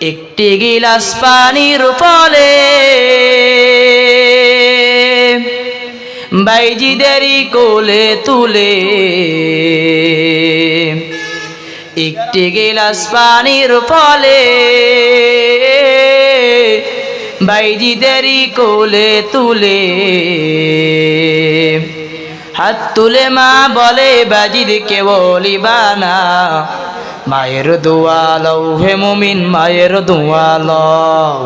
একটি গিলাস পানির ফলে বাইজিদেরই কোলে তুলে, একটি গিলাস পানির ফলে বাইজিদেরই কোলে তুলে, হাত তুলে মা বলে বাজিদ কে বলিবা না, মায়ের দোয়া লও হে মুমিন মায়ের দোয়া লও,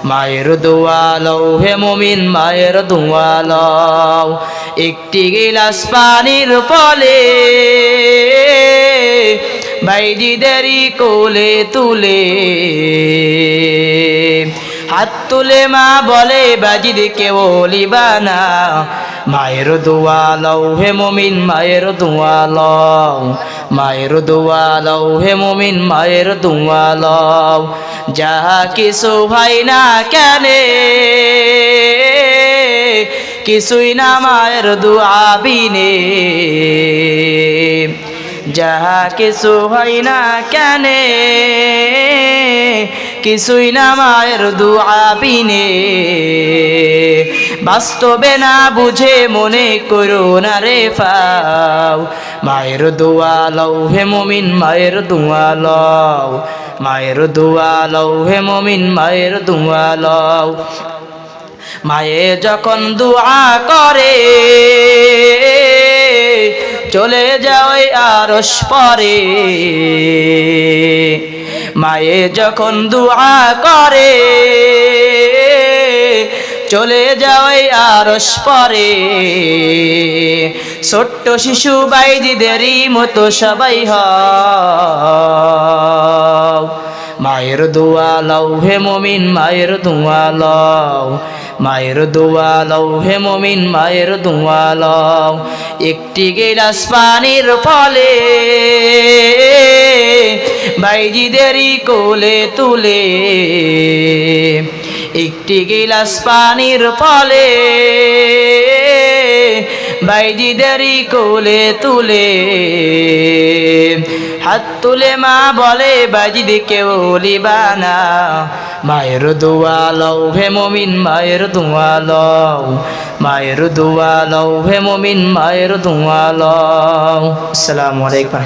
মায়ের দোয়া লও হে মুমিন মায়ের দোয়া লও। একটি গিলাস পানির ফলে বাইজিদেরই কোলে তুলে, হাত তুলে মা বলে বাজিদ কে বলিবা না, মায়ের দোয়া লও হে মুমিন মায়ের দোয়া লও, মায়ের দোয়া লও হে মুমিন মায়ের দোয়া লও। যাহা কিছু হয় না কেনে কিছুই না মায়ের দোয়া বিনে, যাহা কিছু হয় না কেনে কিছুই না মায়ের দোয়া বিনে, বাস্তবে না বুঝে মনে করো না রে পাও, মায়ের দোয়া লও হে মুমিন মায়ের দোয়া লও, মায়ের দোয়া লও হে মুমিন মায়ের দোয়া লও। মায়ে যখন দোয়া করে চলে যাও আরশ পরে, মায়ে যখন দোয়া করে চলে যাও আরশ পরে, ছোট্ট শিশু বাইজিদেরই মতো সবাই হও, মায়ের দোয়া লও হে মুমিন মায়ের দোয়া লও, মায়ের দোয়া লও হে মুমিন মায়ের দোয়া লও। একটি গিলাস পানির ফলে বাইজিদেরই কোলে তুলে, একটি গিলাস পানির ফলে বাইজিদেরই কোলে তুলে, হাত তুলে মা বলে বাজিদ কে বলিবা না, মায়ের দোয়া লও হে মুমিন মায়ের দোয়া লও, মায়ের দোয়া লও হে মুমিন মায়ের দোয়া লও। আসসালামু আলাইকুম।